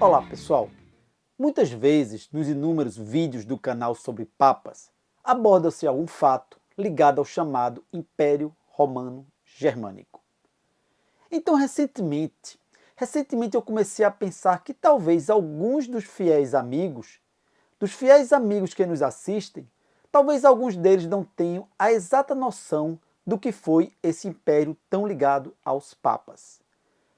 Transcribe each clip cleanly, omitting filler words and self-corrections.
Olá pessoal, muitas vezes nos inúmeros vídeos do canal sobre papas, aborda-se algum fato ligado ao chamado Império Romano Germânico. Então recentemente eu comecei a pensar que talvez alguns dos fiéis amigos que nos assistem, talvez alguns deles não tenham a exata noção do que foi esse império tão ligado aos papas.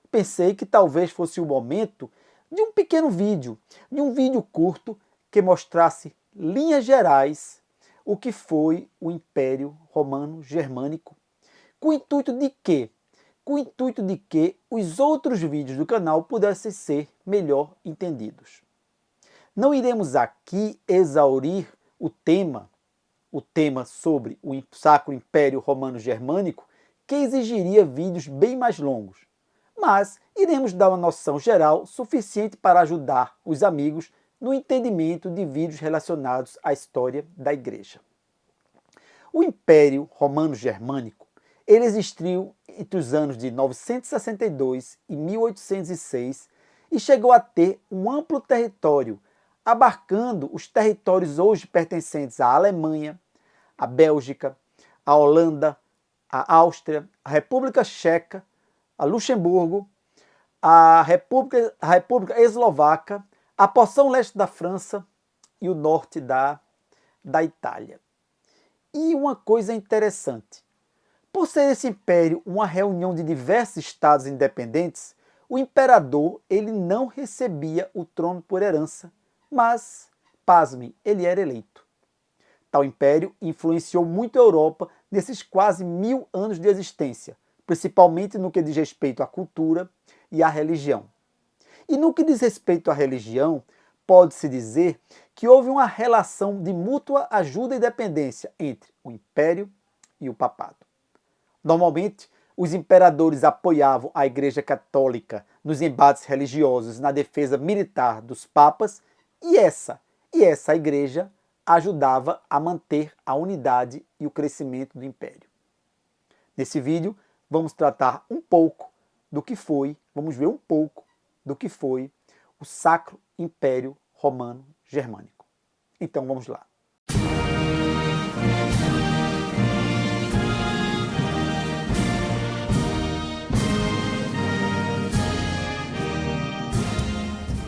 Pensei que talvez fosse o momento de um pequeno vídeo, de um vídeo curto que mostrasse linhas gerais o que foi o Império Romano Germânico, com o intuito de quê? Com o intuito de que os outros vídeos do canal pudessem ser melhor entendidos. Não iremos aqui exaurir o tema sobre o Sacro Império Romano Germânico, que exigiria vídeos bem mais longos, mas iremos dar uma noção geral suficiente para ajudar os amigos no entendimento de vídeos relacionados à história da Igreja. O Império Romano Germânico ele existiu entre os anos de 962 e 1806 e chegou a ter um amplo território, abarcando os territórios hoje pertencentes à Alemanha, à Bélgica, à Holanda, à Áustria, à República Tcheca, a Luxemburgo, a República Eslovaca, a porção leste da França e o norte da Itália. E uma coisa interessante, por ser esse império uma reunião de diversos estados independentes, o imperador ele não recebia o trono por herança, mas, pasmem, ele era eleito. Tal império influenciou muito a Europa nesses quase 1000 anos de existência, principalmente no que diz respeito à cultura e à religião. E no que diz respeito à religião, pode-se dizer que houve uma relação de mútua ajuda e dependência entre o império e o papado. Normalmente, os imperadores apoiavam a Igreja Católica nos embates religiosos na defesa militar dos papas e essa igreja ajudava a manter a unidade e o crescimento do império. Nesse vídeo, vamos tratar um pouco do que foi, vamos ver um pouco do que foi o Sacro Império Romano Germânico. Então vamos lá.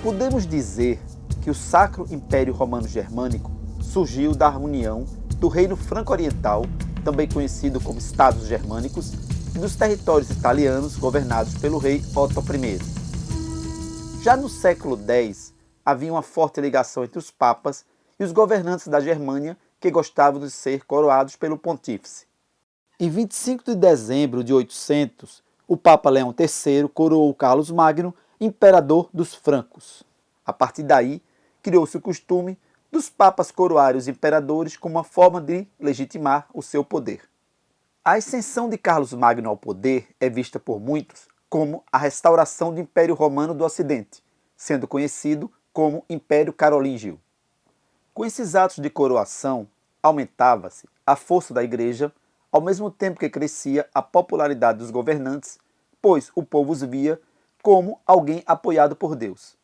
Podemos dizer que o Sacro Império Romano Germânico surgiu da união do Reino Franco-Oriental, também conhecido como Estados Germânicos, e dos territórios italianos governados pelo rei Otto I. Já no século X, havia uma forte ligação entre os papas e os governantes da Germânia que gostavam de ser coroados pelo pontífice. Em 25 de dezembro de 800, o Papa Leão III coroou Carlos Magno imperador dos francos. A partir daí, criou-se o costume dos papas coroarem os imperadores como uma forma de legitimar o seu poder. A ascensão de Carlos Magno ao poder é vista por muitos como a restauração do Império Romano do Ocidente, sendo conhecido como Império Carolíngio. Com esses atos de coroação, aumentava-se a força da Igreja, ao mesmo tempo que crescia a popularidade dos governantes, pois o povo os via como alguém apoiado por Deus.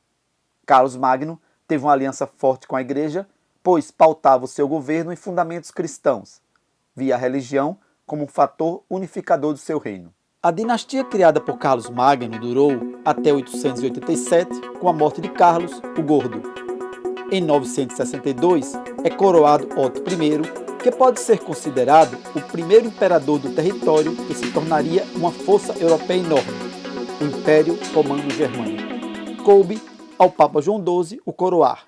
Carlos Magno teve uma aliança forte com a Igreja, pois pautava o seu governo em fundamentos cristãos, via a religião como um fator unificador do seu reino. A dinastia criada por Carlos Magno durou até 887, com a morte de Carlos o Gordo. Em 962, é coroado Otto I, que pode ser considerado o primeiro imperador do território que se tornaria uma força europeia enorme, o Império Romano Germânico. Coube ao Papa João XII o coroar.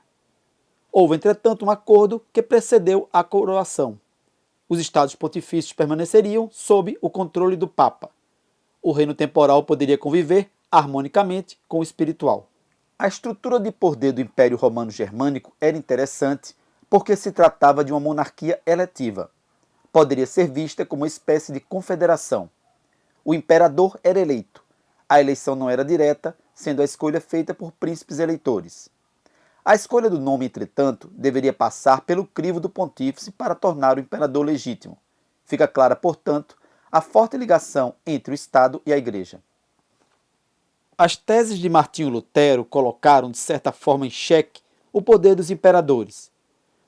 Houve, entretanto, um acordo que precedeu a coroação. Os estados pontifícios permaneceriam sob o controle do Papa. O reino temporal poderia conviver harmonicamente com o espiritual. A estrutura de poder do Império Romano Germânico era interessante porque se tratava de uma monarquia eletiva. Poderia ser vista como uma espécie de confederação. O imperador era eleito. A eleição não era direta, sendo a escolha feita por príncipes eleitores. A escolha do nome, entretanto, deveria passar pelo crivo do pontífice para tornar o imperador legítimo. Fica clara, portanto, a forte ligação entre o Estado e a Igreja. As teses de Martinho Lutero colocaram, de certa forma, em xeque o poder dos imperadores.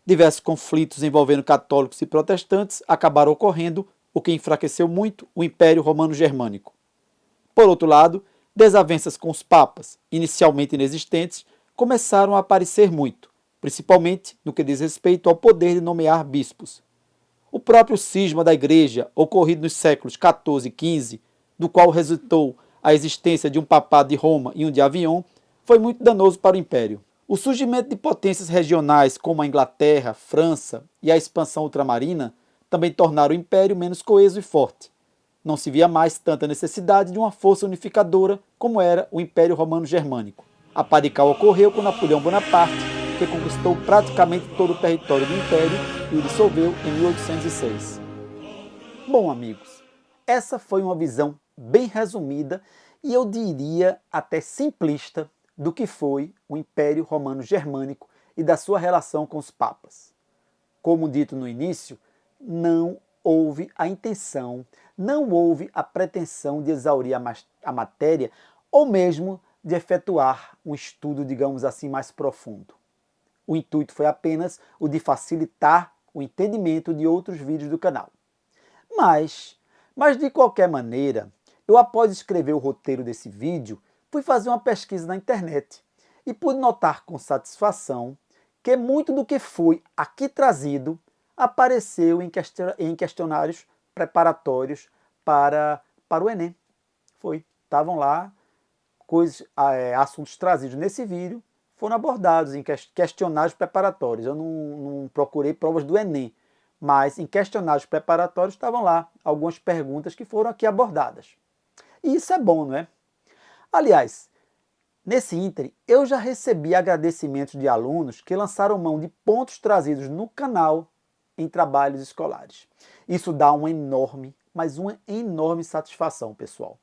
Diversos conflitos envolvendo católicos e protestantes acabaram ocorrendo, o que enfraqueceu muito o Império Romano Germânico. Por outro lado, desavenças com os papas, inicialmente inexistentes, começaram a aparecer muito, principalmente no que diz respeito ao poder de nomear bispos. O próprio cisma da Igreja, ocorrido nos séculos XIV e XV, do qual resultou a existência de um papado de Roma e um de Avião, foi muito danoso para o Império. O surgimento de potências regionais como a Inglaterra, França e a expansão ultramarina também tornaram o Império menos coeso e forte. Não se via mais tanta necessidade de uma força unificadora como era o Império Romano Germânico. A pá de cal ocorreu com Napoleão Bonaparte, que conquistou praticamente todo o território do Império e o dissolveu em 1806. Bom, amigos, essa foi uma visão bem resumida e eu diria até simplista do que foi o Império Romano Germânico e da sua relação com os papas. Como dito no início, não houve a intenção, não houve a pretensão de exaurir a matéria ou mesmo de efetuar um estudo, digamos assim, mais profundo. O intuito foi apenas o de facilitar o entendimento de outros vídeos do canal. Mas de qualquer maneira, eu após escrever o roteiro desse vídeo, fui fazer uma pesquisa na internet e pude notar com satisfação que muito do que foi aqui trazido apareceu em questionários preparatórios para o Enem. Estavam lá assuntos trazidos nesse vídeo, foram abordados em questionários preparatórios. Eu não procurei provas do Enem, mas em questionários preparatórios estavam lá algumas perguntas que foram aqui abordadas. E isso é bom, não é? Aliás, nesse ínterim, eu já recebi agradecimentos de alunos que lançaram mão de pontos trazidos no canal em trabalhos escolares. Isso dá uma enorme, mas uma enorme satisfação, pessoal.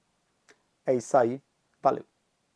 É isso aí. Valeu!